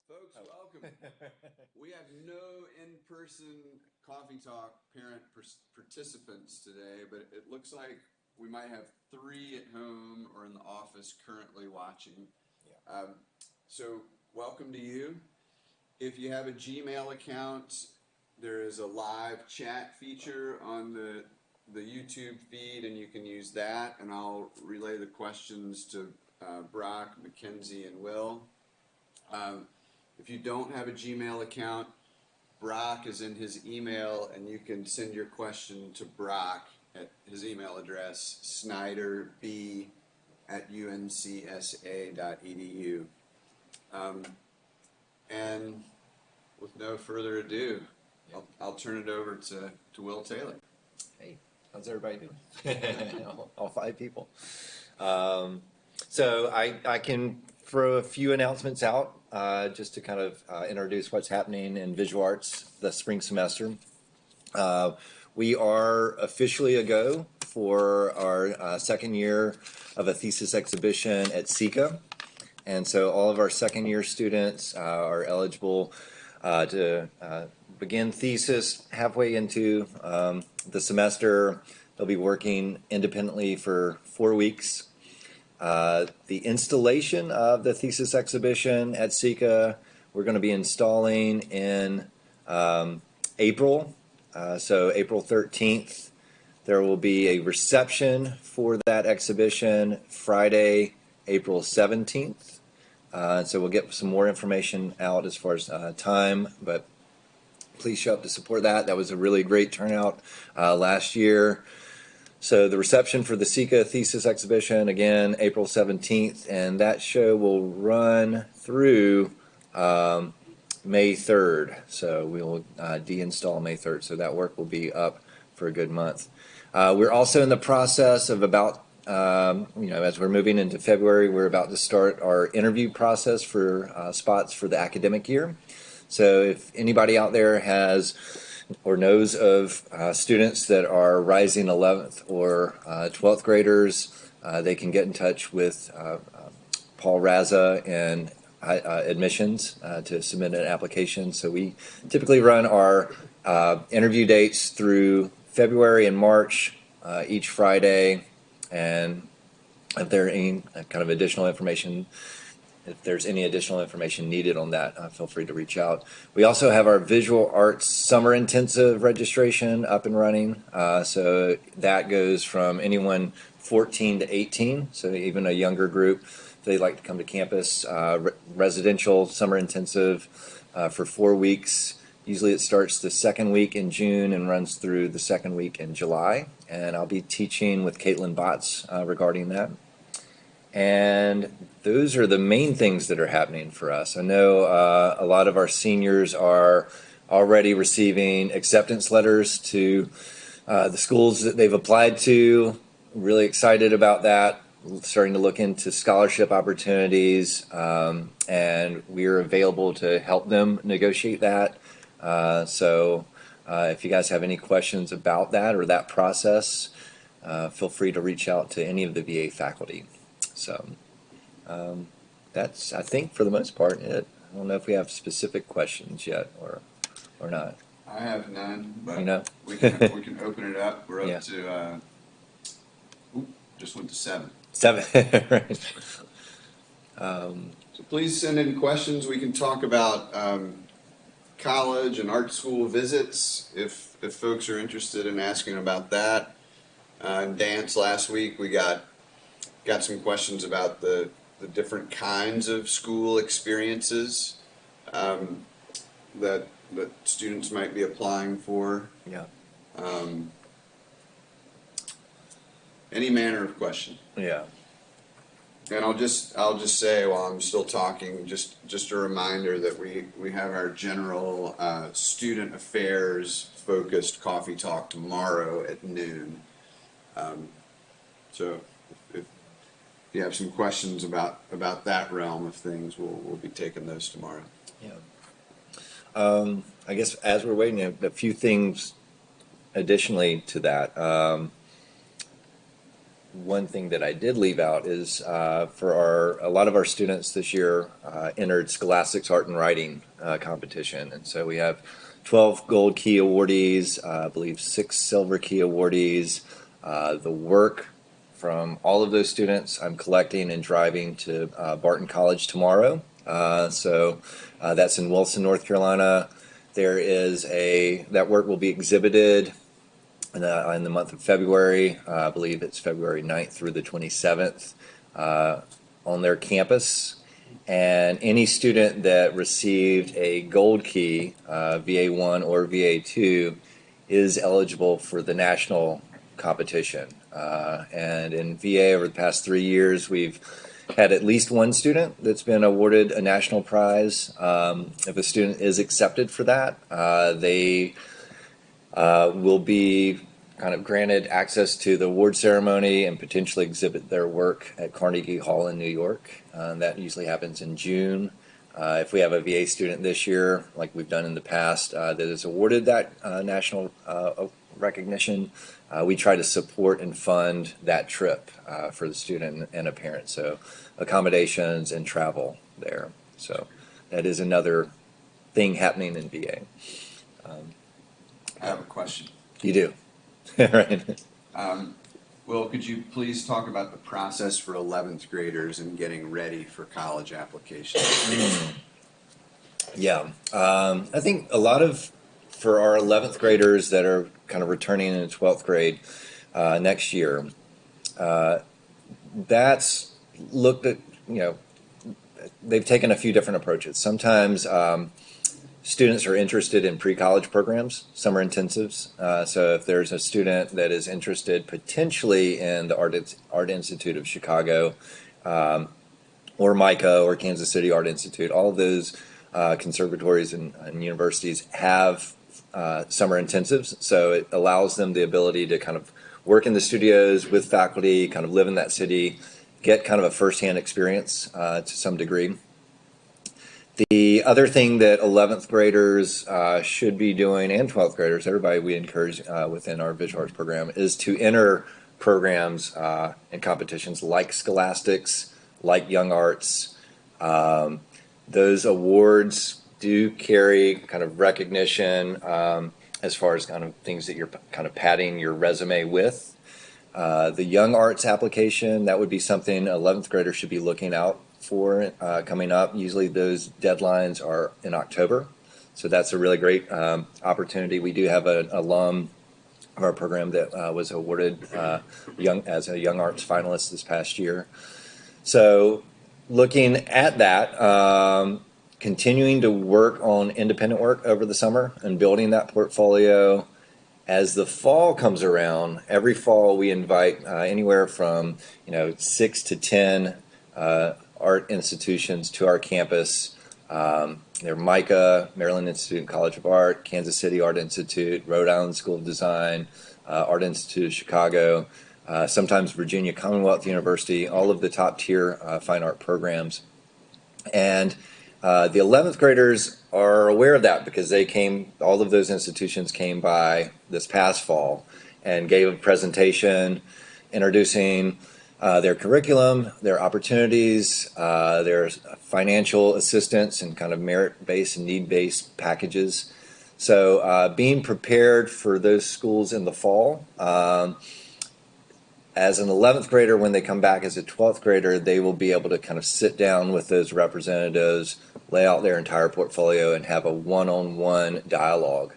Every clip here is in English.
Folks, welcome. We have no in-person Coffee Talk parent participants today, but it looks like we might have 3 at home or in the office currently watching. So welcome to you. If you have a Gmail account, there is a live chat feature on the YouTube feed, and you can use that, and I'll relay the questions to Brock, Mackenzie, and Will. If you don't have a Gmail account, Brock is in his email, and you can send your question to Brock at his email address, snyderb@uncsa.edu. And with no further ado, I'll turn it over to Will Taylor. Hey, how's everybody doing? All 5 people. So I can throw a few announcements out just to kind of introduce what's happening in visual arts the spring semester. We are officially a go for our second year of a thesis exhibition at SECA. And so all of our second year students are eligible to begin thesis halfway into the semester. They'll be working independently for 4 weeks. The installation of the thesis exhibition at SECA, we're going to be installing in April. So April 13th, there will be a reception for that exhibition Friday, April 17th. So we'll get some more information out as far as time, but please show up to support that. That was a really great turnout last year. So the reception for the SECA thesis exhibition, again, April 17th, and that show will run through May 3rd. So we'll deinstall May 3rd, so that work will be up for a good month. We're also in the process of about, as we're moving into February, we're about to start our interview process for spots for the academic year. So if anybody out there has or knows of students that are rising 11th or 12th graders, they can get in touch with Paul Raza and admissions to submit an application. So we typically run our interview dates through February and March each Friday, and if there any kind of additional information, if there's any additional information needed on that, feel free to reach out. We also have our visual arts summer intensive registration up and running. So that goes from anyone 14 to 18, so even a younger group. If they'd like to come to campus, residential summer intensive for 4 weeks. Usually it starts the second week in June and runs through the second week in July. And I'll be teaching with Caitlin Botts regarding that. And those are the main things that are happening for us. I know a lot of our seniors are already receiving acceptance letters to the schools that they've applied to. Really excited about that. Starting to look into scholarship opportunities, and we're available to help them negotiate that. So if you guys have any questions about that or that process, feel free to reach out to any of the VA faculty. So that's, I think, for the most part, it. I don't know if we have specific questions yet or not. I have none, but we can open it up. We're up to just went to 7. 7, right. So please send in questions. We can talk about college and art school visits if folks are interested in asking about that. Dance last week, we got some questions about the different kinds of school experiences that students might be applying for. Yeah. Any manner of question. Yeah. And I'll just say while I'm still talking, just a reminder that we have our general student affairs focused coffee talk tomorrow at noon. So if you have some questions about that realm of things, we'll be taking those tomorrow. Yeah. I guess as we're waiting, a few things additionally to that. one thing that I did leave out is for a lot of our students this year entered Scholastic's Art and Writing competition. And so we have 12 Gold Key awardees, I believe 6 Silver Key awardees. The work from all of those students I'm collecting and driving to Barton College tomorrow. So that's in Wilson, North Carolina. That work will be exhibited in the month of February. I believe it's February 9th through the 27th on their campus. And any student that received a Gold Key, VA1 or VA2, is eligible for the national competition. And in VA, over the past 3 years, we've had at least one student that's been awarded a national prize. If a student is accepted for that, they will be kind of granted access to the award ceremony and potentially exhibit their work at Carnegie Hall in New York. That usually happens in June. If we have a VA student this year, like we've done in the past, that is awarded that national recognition, we try to support and fund that trip for the student and a parent. So accommodations and travel there. So that is another thing happening in VA. I have a question. You do. Right. Will, could you please talk about the process for 11th graders and getting ready for college applications? Yeah. I think for our 11th graders that are kind of returning in 12th grade next year, that's looked at, they've taken a few different approaches. Sometimes students are interested in pre-college programs, summer intensives. So if there's a student that is interested potentially in the Art Institute of Chicago, or MICA or Kansas City Art Institute, all of those conservatories and universities have summer intensives. So it allows them the ability to kind of work in the studios with faculty, kind of live in that city, get kind of a firsthand experience to some degree. The other thing that 11th graders should be doing, and 12th graders, everybody we encourage within our visual arts program, is to enter programs and competitions like Scholastics, like Young Arts. Those awards do carry kind of recognition as far as kind of things that you're kind of padding your resume with. The Young Arts application, that would be something 11th graders should be looking out for coming up. Usually those deadlines are in October. So that's a really great opportunity. We do have an alum of our program that was awarded as a Young Arts finalist this past year. So looking at that, continuing to work on independent work over the summer and building that portfolio. As the fall comes around, every fall we invite anywhere from 6 to 10 art institutions to our campus. They're MICA, Maryland Institute and College of Art, Kansas City Art Institute, Rhode Island School of Design, Art Institute of Chicago, sometimes Virginia Commonwealth University, all of the top tier fine art programs. And the 11th graders are aware of that because all of those institutions came by this past fall and gave a presentation introducing their curriculum, their opportunities, their financial assistance and kind of merit-based and need-based packages. So being prepared for those schools in the fall. As an 11th grader, when they come back as a 12th grader, they will be able to kind of sit down with those representatives, lay out their entire portfolio, and have a one-on-one dialogue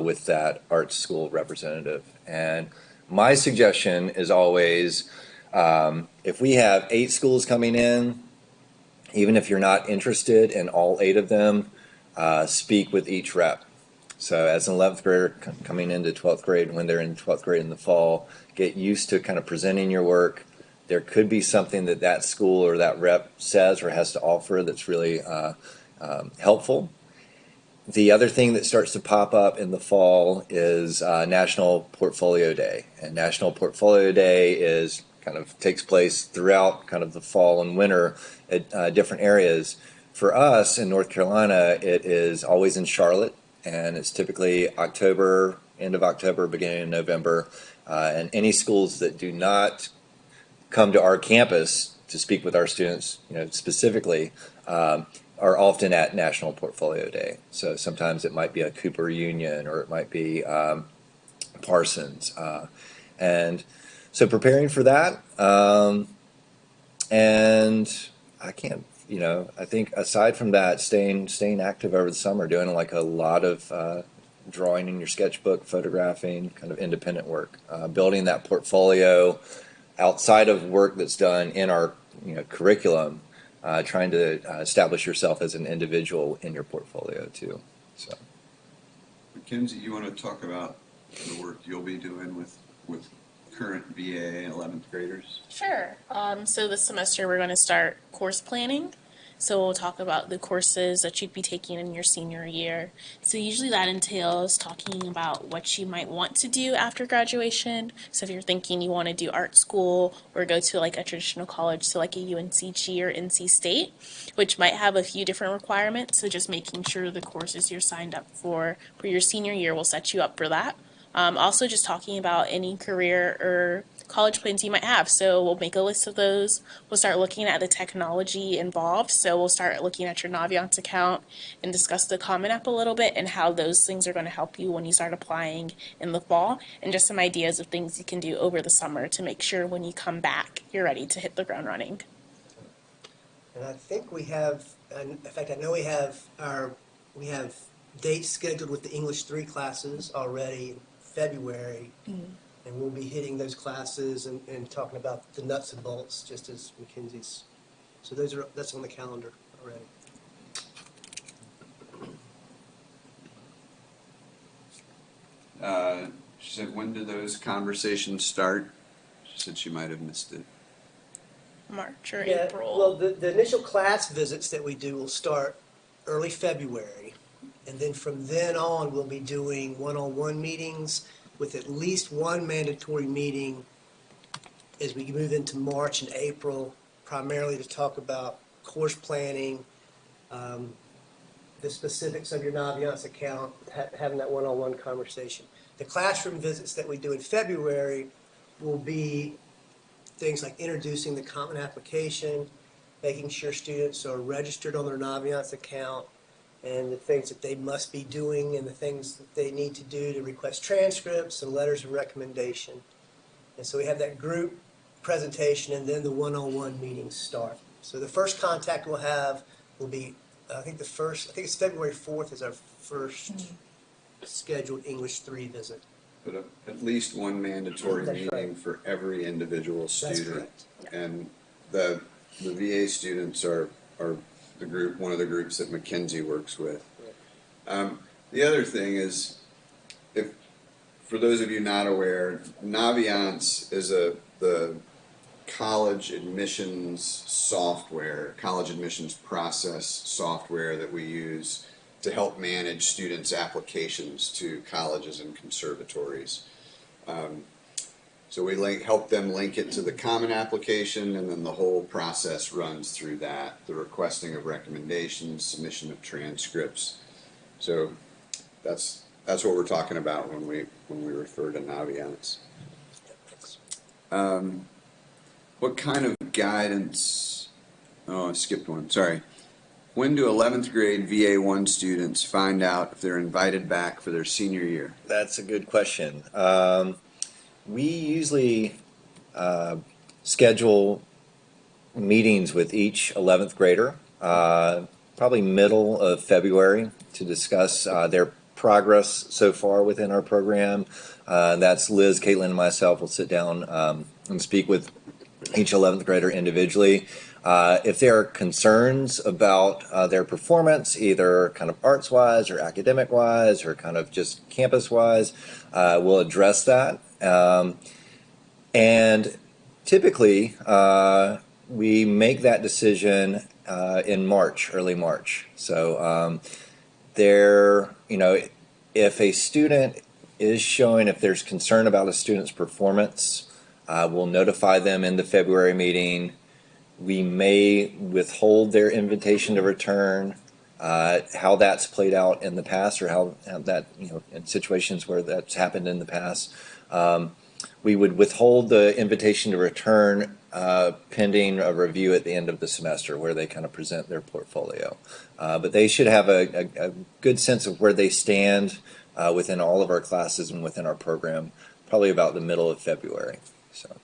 with that art school representative. And my suggestion is always, if we have 8 schools coming in, even if you're not interested in all 8 of them, speak with each rep. So as an 11th grader coming into 12th grade, when they're in 12th grade in the fall, get used to kind of presenting your work. There could be something that school or that rep says or has to offer that's really helpful. The other thing that starts to pop up in the fall is National Portfolio Day. And National Portfolio Day takes place throughout kind of the fall and winter at different areas. For us in North Carolina, it is always in Charlotte, and it's typically October, end of October, beginning of November. And any schools that do not come to our campus to speak with our students, specifically, are often at National Portfolio Day. So sometimes it might be a Cooper Union, or it might be Parsons. And so preparing for that, and I think aside from that, staying active over the summer, doing like a lot of drawing in your sketchbook, photographing, kind of independent work, building that portfolio outside of work that's done in our curriculum, trying to establish yourself as an individual in your portfolio too. So, Mackenzie, you want to talk about the work you'll be doing with current VA 11th graders? Sure. So this semester we're going to start course planning. So we'll talk about the courses that you'd be taking in your senior year. So usually that entails talking about what you might want to do after graduation. So if you're thinking you want to do art school or go to like a traditional college, so like a UNCG or NC State, which might have a few different requirements. So just making sure the courses you're signed up for your senior year will set you up for that. Also just talking about any career or college plans you might have. So we'll make a list of those. We'll start looking at the technology involved. So we'll start looking at your Naviance account and discuss the Common App a little bit and how those things are going to help you when you start applying in the fall, and just some ideas of things you can do over the summer to make sure when you come back, you're ready to hit the ground running. And I think we have, in fact, I know we have dates scheduled with the English 3 classes already in February. And we'll be hitting those classes and talking about the nuts and bolts, just as Mackenzie's. So that's on the calendar already. She said, when do those conversations start? She said she might have missed it. March or April. Well, the initial class visits that we do will start early February. And then from then on, we'll be doing one-on-one meetings with at least one mandatory meeting as we move into March and April, primarily to talk about course planning, the specifics of your Naviance account, having that one-on-one conversation. The classroom visits that we do in February will be things like introducing the Common Application, making sure students are registered on their Naviance account, and the things that they must be doing and the things that they need to do to request transcripts and letters of recommendation. And so we have that group presentation, and then the one-on-one meetings start. So the first contact we'll have will be, I think it's February 4th is our first scheduled English 3 visit. But at least one mandatory That's meeting right. for every individual That's student. correct. And the VA students are one of the groups that Mackenzie works with. The other thing is, for those of you not aware, Naviance is the college admissions software, college admissions process software that we use to help manage students' applications to colleges and conservatories. So we help them link it to the Common Application, and then the whole process runs through that, the requesting of recommendations, submission of transcripts. So that's what we're talking about when we refer to Naviance. What kind of guidance? Oh, I skipped one. Sorry. When do 11th grade VA1 students find out if they're invited back for their senior year? that's a good question. We usually schedule meetings with each 11th grader, probably middle of February, to discuss their progress so far within our program. That's Liz, Caitlin, and myself will sit down and speak with each 11th grader individually. If there are concerns about their performance, either kind of arts-wise or academic-wise or kind of just campus-wise, we'll address that. And typically, we make that decision in March, early March. So if a student is showing, if there's concern about a student's performance, we'll notify them in the February meeting. We may withhold their invitation to return. How that's played out in the past, or how that, in situations where that's happened in the past. we would withhold the invitation to return pending a review at the end of the semester where they kind of present their portfolio. But they should have a good sense of where they stand within all of our classes and within our program, probably about the middle of February. So.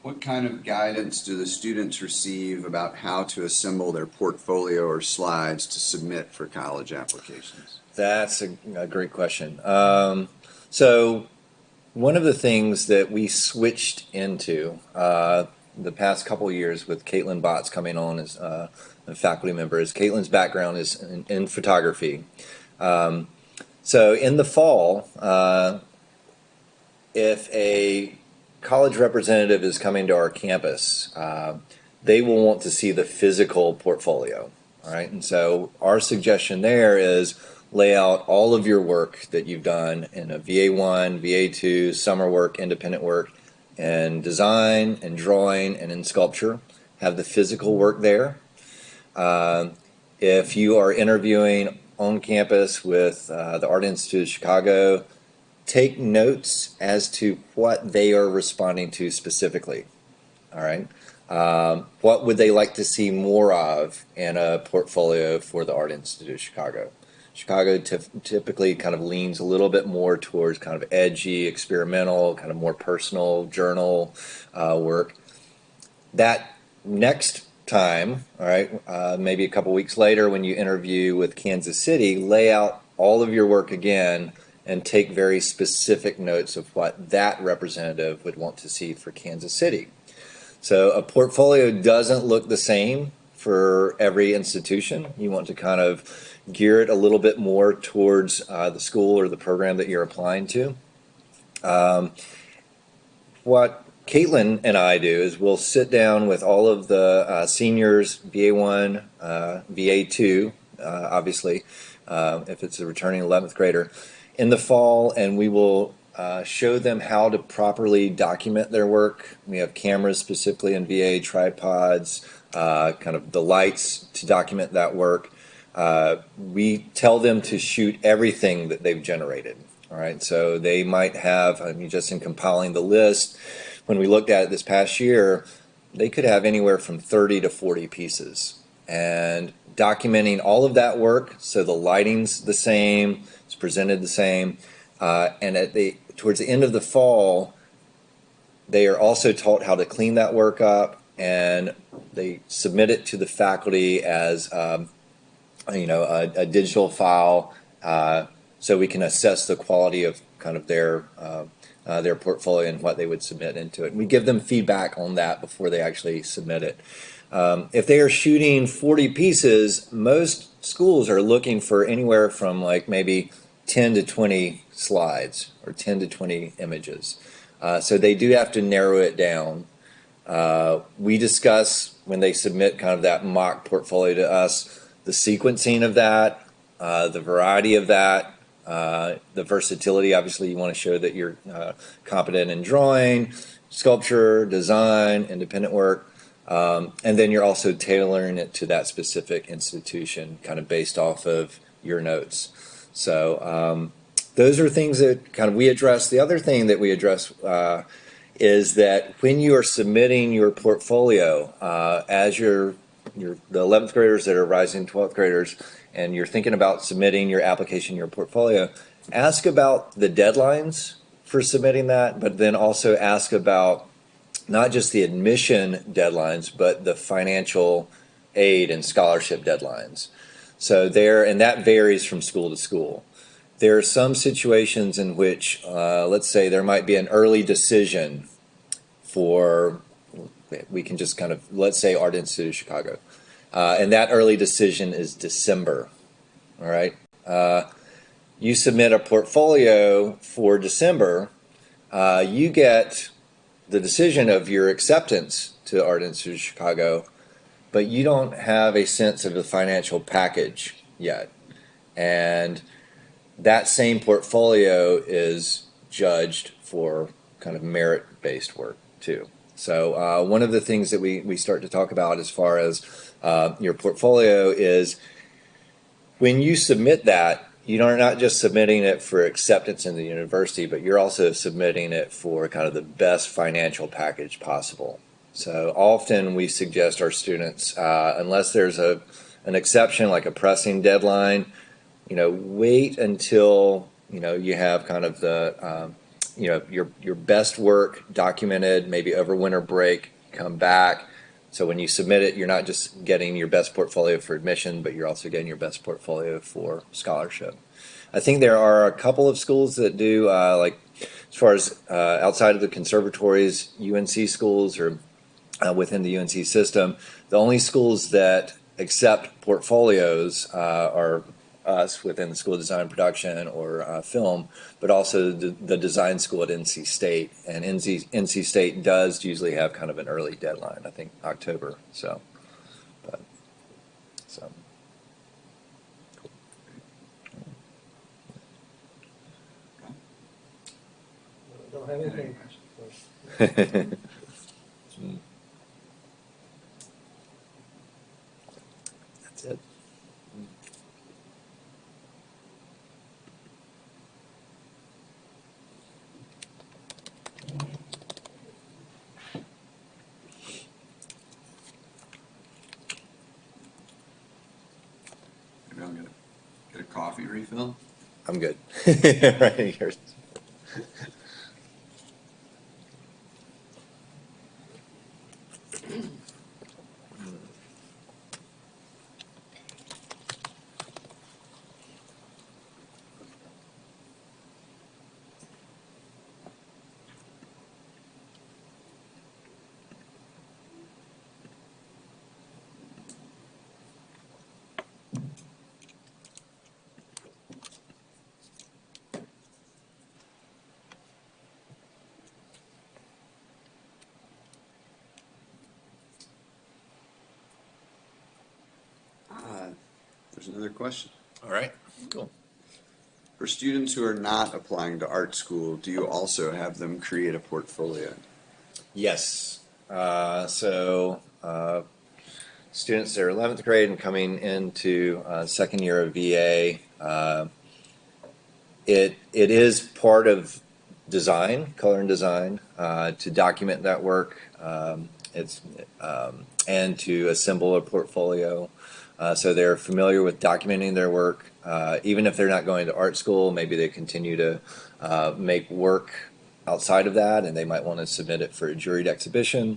What kind of guidance do the students receive about how to assemble their portfolio or slides to submit for college applications? That's a great question. So one of the things that we switched into the past couple of years with Caitlin Botts coming on as a faculty member is Caitlin's background is in photography. So in the fall, if a college representative is coming to our campus, they will want to see the physical portfolio. All right. And so our suggestion there is lay out all of your work that you've done in a VA1, VA2, summer work, independent work, and design and drawing and in sculpture. Have the physical work there. If you are interviewing on campus with the Art Institute of Chicago, take notes as to what they are responding to specifically. All right. What would they like to see more of in a portfolio for the Art Institute of Chicago? Chicago typically kind of leans a little bit more towards kind of edgy, experimental, kind of more personal journal work. That next time, all right, maybe a couple weeks later when you interview with Kansas City, lay out all of your work again and take very specific notes of what that representative would want to see for Kansas City. So a portfolio doesn't look the same for every institution. You want to kind of gear it a little bit more towards the school or the program that you're applying to. What Caitlin and I do is we'll sit down with all of the seniors, VA1, VA2, obviously, if it's a returning 11th grader, in the fall, and we will show them how to properly document their work. We have cameras specifically in VA, tripods, kind of the lights to document that work. We tell them to shoot everything that they've generated. All right, so they might have, I mean, just in compiling the list, when we looked at it this past year, they could have anywhere from 30 to 40 pieces. And documenting all of that work, so the lighting's the same, it's presented the same, and towards the end of the fall, they are also taught how to clean that work up, and they submit it to the faculty as a digital file, so we can assess the quality of kind of their portfolio and what they would submit into it. And we give them feedback on that before they actually submit it. If they are shooting 40 pieces, most schools are looking for anywhere from like maybe 10 to 20 slides or 10 to 20 images. So they do have to narrow it down. We discuss when they submit kind of that mock portfolio to us, the sequencing of that, the variety of that, the versatility. Obviously, you want to show that you're competent in drawing, sculpture, design, independent work. And then you're also tailoring it to that specific institution, kind of based off of your notes. So those are things that kind of we address. The other thing that we address is that when you are submitting your portfolio as the 11th graders that are rising 12th graders, and you're thinking about submitting your application, your portfolio, ask about the deadlines for submitting that, but then also ask about not just the admission deadlines, but the financial aid and scholarship deadlines. So and that varies from school to school. There are some situations in which, let's say there might be an early decision we can just kind of, let's say Art Institute of Chicago. And that early decision is December, all right? You submit a portfolio for December, you get the decision of your acceptance to Art Institute of Chicago, but you don't have a sense of the financial package yet. And that same portfolio is judged for kind of merit-based work too. So one of the things that we start to talk about as far as your portfolio is when you submit that, you're not just submitting it for acceptance in the university, but you're also submitting it for kind of the best financial package possible. So often we suggest our students, unless there's an exception like a pressing deadline, wait until you have kind of the your best work documented, maybe over winter break, come back. So when you submit it, you're not just getting your best portfolio for admission, but you're also getting your best portfolio for scholarship. I think there are a couple of schools that do, like as far as outside of the conservatories, UNC schools or within the UNC system, the only schools that accept portfolios are us within the School of Design and Production or film, but also the design school at NC State. And NC State does usually have kind of an early deadline, I think October. So. Don't have anything. That's it. Maybe I'll get a coffee refill. I'm good. Right here. There's another question. All right. Cool. For students who are not applying to art school, do you also have them create a portfolio? Yes. Students that are 11th grade and coming into second year of VA, it is part of design, color and design, to document that work. And to assemble a portfolio. So they're familiar with documenting their work. Even if they're not going to art school, maybe they continue to make work outside of that, and they might want to submit it for a juried exhibition.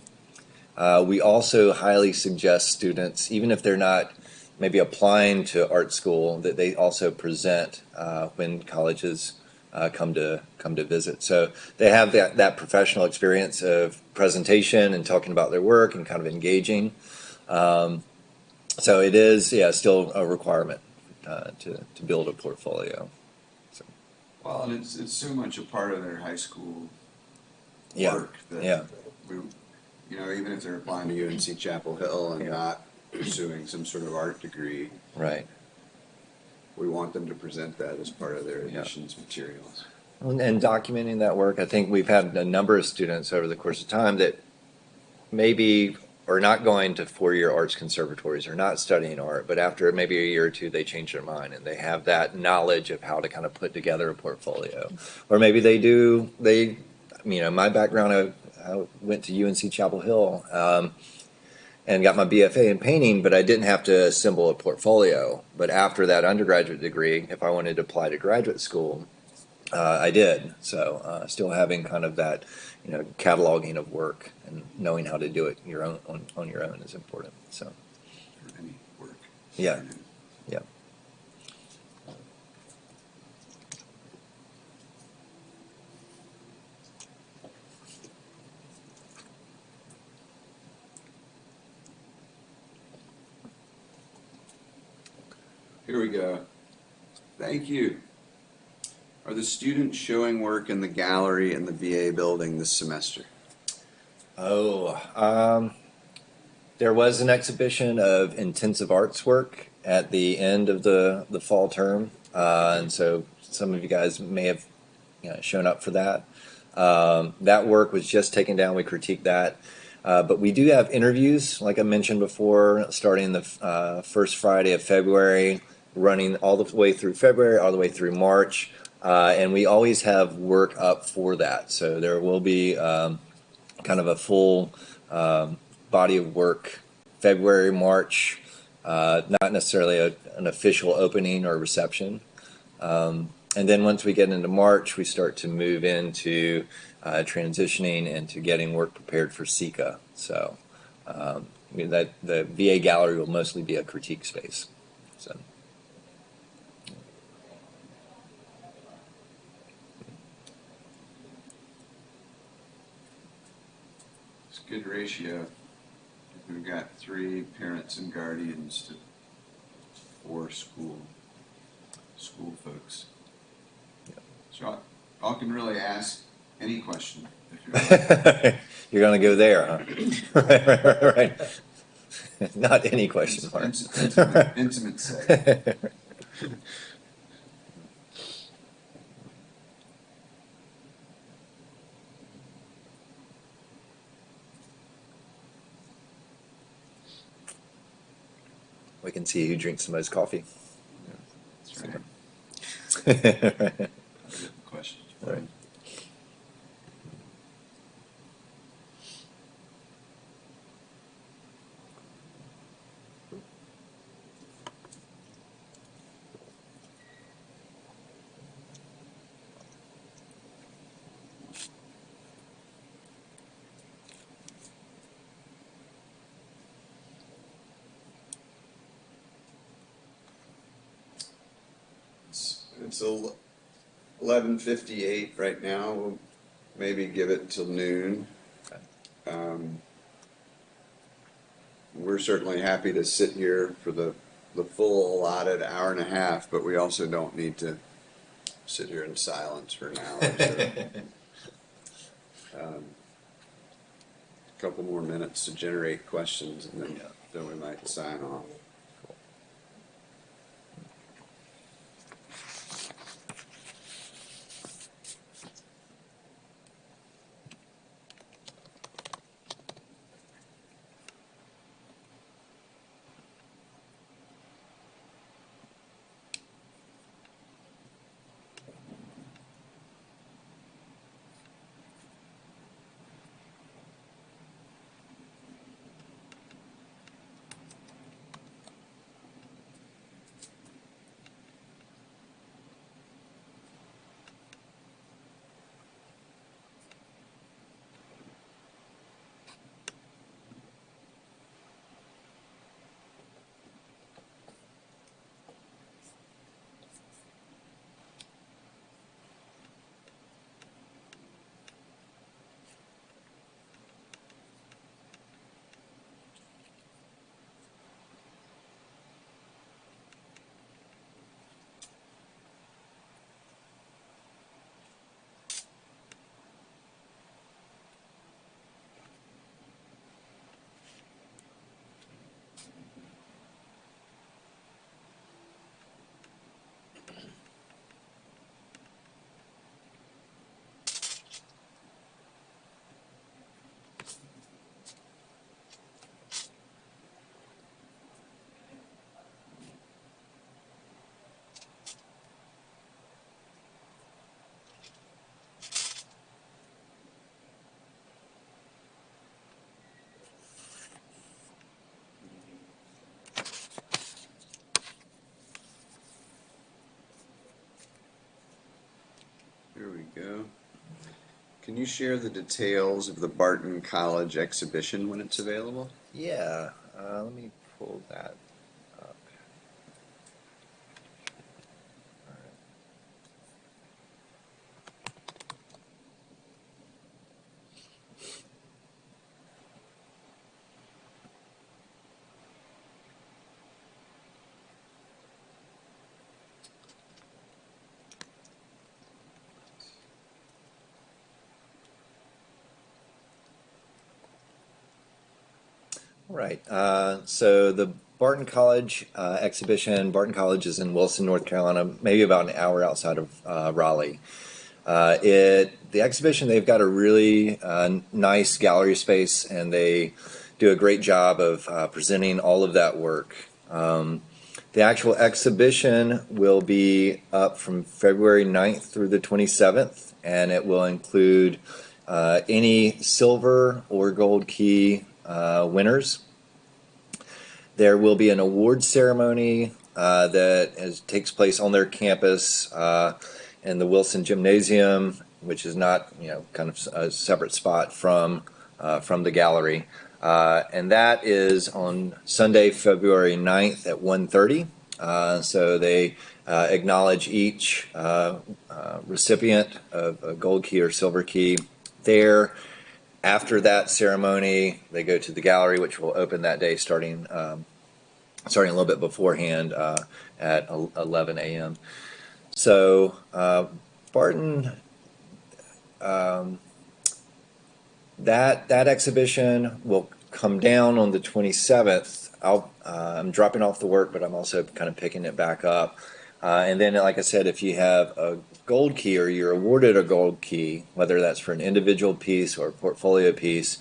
We also highly suggest students, even if they're not maybe applying to art school, that they also present when colleges come to visit. So they have that professional experience of presentation and talking about their work and kind of engaging. So it is, still a requirement to build a portfolio. So. Well, and it's so much a part of their high school work that we, even if they're applying to UNC Chapel Hill and not pursuing some sort of art degree, right? We want them to present that as part of their admissions materials. And documenting that work, I think we've had a number of students over the course of time that maybe are not going to four-year arts conservatories or not studying art, but after maybe a year or two, they change their mind and they have that knowledge of how to kind of put together a portfolio. Or maybe my background, I went to UNC Chapel Hill and got my BFA in painting, but I didn't have to assemble a portfolio. But after that undergraduate degree, if I wanted to apply to graduate school, I did. So still having kind of that, cataloging of work and knowing how to do it on your own is important. So. For any work. Yeah. Yeah. Here we go. Thank you. Are the students showing work in the gallery in the VA building this semester? There was an exhibition of intensive arts work at the end of the fall term, and so some of you guys may have shown up for that. That work was just taken down. We critiqued that. But we do have interviews, like I mentioned before, starting the first Friday of February. running all the way through February, all the way through March. And we always have work up for that. So there will be kind of a full body of work February, March, not necessarily an official opening or reception. And then once we get into March, we start to move into transitioning into getting work prepared for SECA. So that the VA gallery will mostly be a critique space. So. It's a good ratio. We've got 3 parents and guardians to 4 school folks. So y'all can really ask any question if you're like. You're going to go there, huh? Right. Not any question mark. Intimate say. We can see who drinks the most coffee. That's right. Right. Question. Right. It's 11:58 right now. We'll maybe give it till noon. We're certainly happy to sit here for the full allotted hour and a half, but we also don't need to sit here in silence for an hour. So, a couple more minutes to generate questions, and then we might sign off. Here we go. Can you share the details of the Barton College exhibition when it's available? Yeah, let me pull that up. All right. So the Barton College exhibition. Barton College is in Wilson, North Carolina, maybe about an hour outside of Raleigh. The exhibition, they've got a really nice gallery space, and they do a great job of presenting all of that work. The actual exhibition will be up from February 9th through the 27th, and it will include any silver or gold key winners. There will be an award ceremony that takes place on their campus in the Wilson Gymnasium, which is not, kind of a separate spot from the gallery. And that is on Sunday, February 9th at 1:30. So they acknowledge each recipient of a gold key or silver key there. After that ceremony, they go to the gallery, which will open that day starting a little bit beforehand at 11 a.m. So Barton, that exhibition will come down on the 27th. I'm dropping off the work, but I'm also kind of picking it back up. And then, like I said, if you have a gold key or you're awarded a gold key, whether that's for an individual piece or a portfolio piece,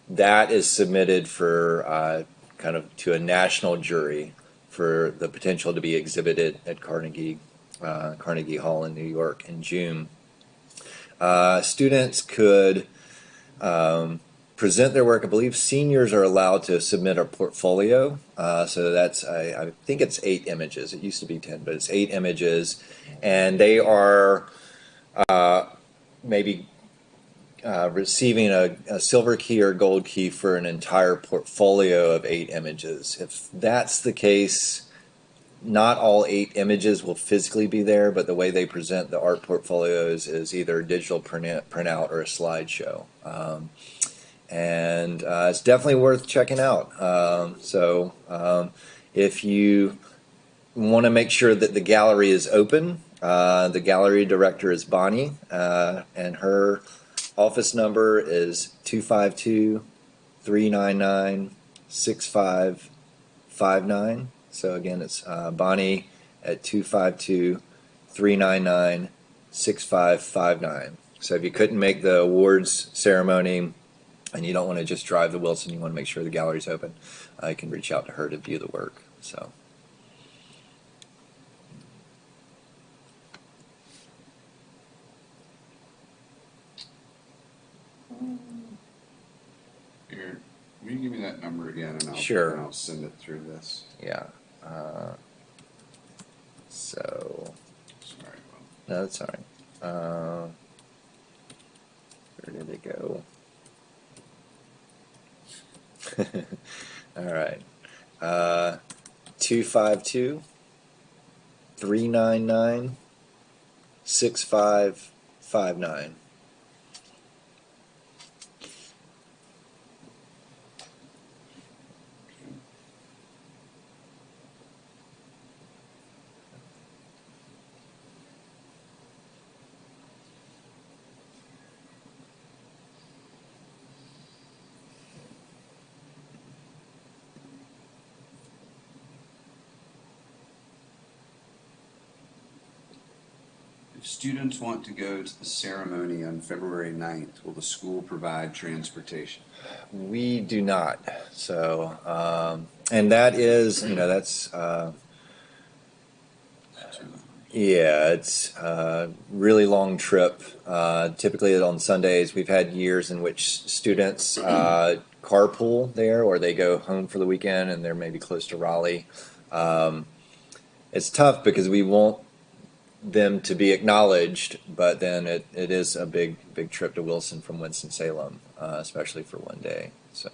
that is submitted for kind of to a national jury for the potential to be exhibited at Carnegie Hall in New York in June. Students could present their work. I believe seniors are allowed to submit a portfolio. So that's, I think it's 8 images. It used to be 10, but it's 8 images. And they are maybe receiving a silver key or gold key for an entire portfolio of 8 images. If that's the case, not all 8 images will physically be there, but the way they present the art portfolios is either a digital printout or a slideshow. And it's definitely worth checking out. If you want to make sure that the gallery is open, the gallery director is Bonnie, and her office number is 252-399-6559. So again, it's Bonnie at 252-399-6559. So if you couldn't make the awards ceremony and you don't want to just drive to Wilson, you want to make sure the gallery's open, you can reach out to her to view the work. So. Here, will you give me that number again, and Sure. I'll send it through this. Yeah. So. Sorry, Will. No, that's all right. Where did it go? All right. 252-399-6559. If students want to go to the ceremony on February 9th, will the school provide transportation? We do not. So, and that is, that's, yeah, it's a really long trip. Typically on Sundays, we've had years in which students carpool there, or they go home for the weekend and they're maybe close to Raleigh. It's tough because we want them to be acknowledged, but then it is a big trip to Wilson from Winston-Salem, especially for one day. So,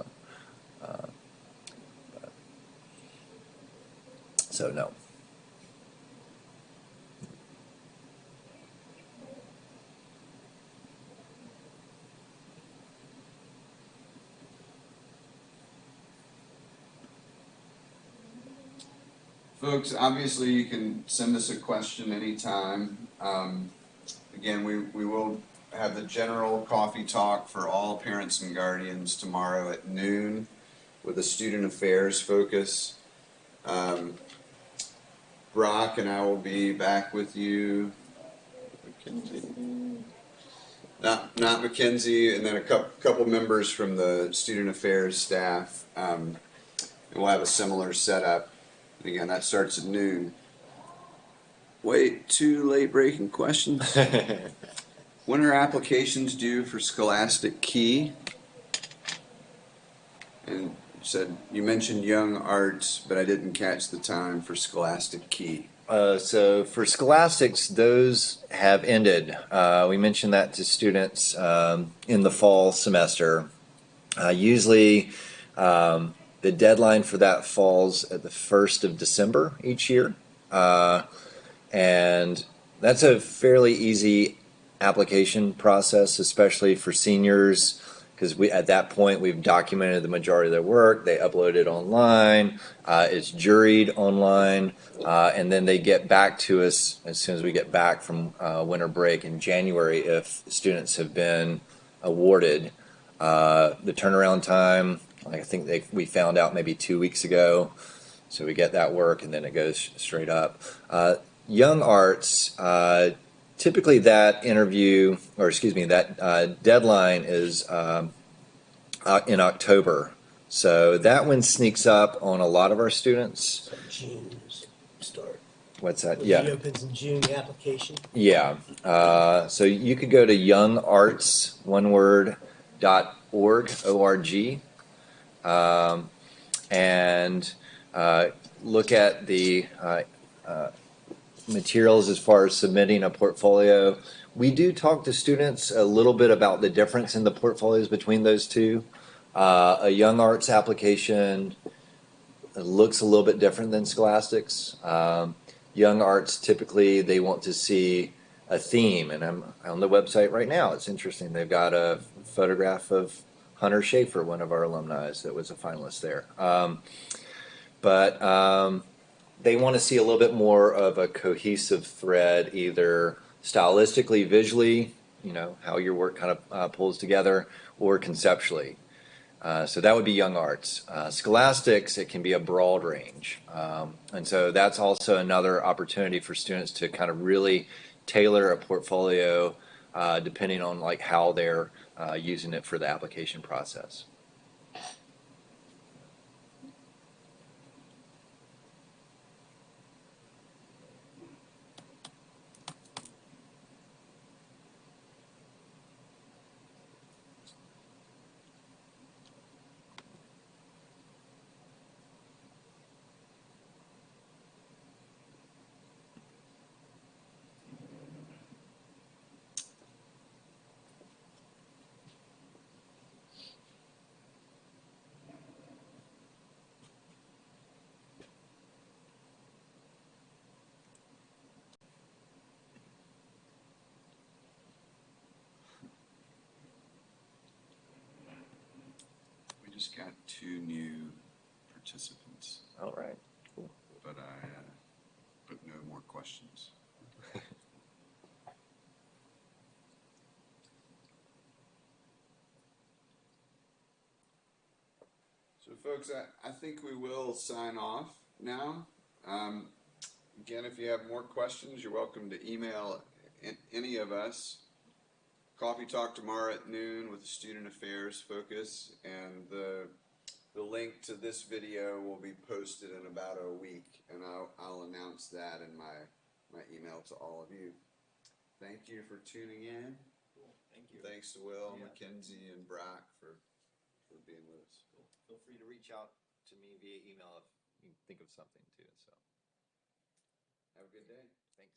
no. Folks, obviously you can send us a question anytime. Again, we will have the general coffee talk for all parents and guardians tomorrow at noon with a student affairs focus. Brock and I will be back with you. Not Mackenzie, and then a couple members from the student affairs staff. And we'll have a similar setup. And again, that starts at noon. Wait, two late breaking questions. When are applications due for Scholastic Key? And you mentioned Young Arts, but I didn't catch the time for Scholastic Key. So for Scholastics, those have ended. We mentioned that to students in the fall semester. Usually, the deadline for that falls at the 1st of December each year. And that's a fairly easy application process, especially for seniors, because at that point we've documented the majority of their work. They upload it online. It's juried online, and then they get back to us as soon as we get back from winter break in January if students have been awarded. The turnaround time, I think we found out maybe 2 weeks ago. So we get that work and then it goes straight up. Young Arts, typically that deadline is in October. So that one sneaks up on a lot of our students. June's start. What's that? It Yeah. opens in June, the application. Yeah. So you could go to youngarts.org, O-R-G, and look at the materials as far as submitting a portfolio. We do talk to students a little bit about the difference in the portfolios between those two. A Young Arts application looks a little bit different than Scholastics. Young Arts, typically they want to see a theme, and I'm on the website right now. It's interesting. They've got a photograph of Hunter Schaefer, one of our alumni that was a finalist there. But they want to see a little bit more of a cohesive thread, either stylistically, visually, how your work kind of pulls together, or conceptually. So that would be Young Arts. Scholastics, it can be a broad range. And so that's also another opportunity for students to kind of really tailor a portfolio depending on like how they're using it for the application process. We just got 2 new participants, All right. Cool. but I put no more questions. So, folks, I think we will sign off now. Again, if you have more questions, you're welcome to email any of us. Coffee Talk tomorrow at noon with the Student Affairs focus, and the link to this video will be posted in about a week, and I'll announce that in my email to all of you. Thank you for tuning in. Cool. Thank you. Thanks to Will, Yeah. Mackenzie, and Brock for being with us. Cool. Feel free to reach out to me via email if you think of something too. So Have a good day. thanks.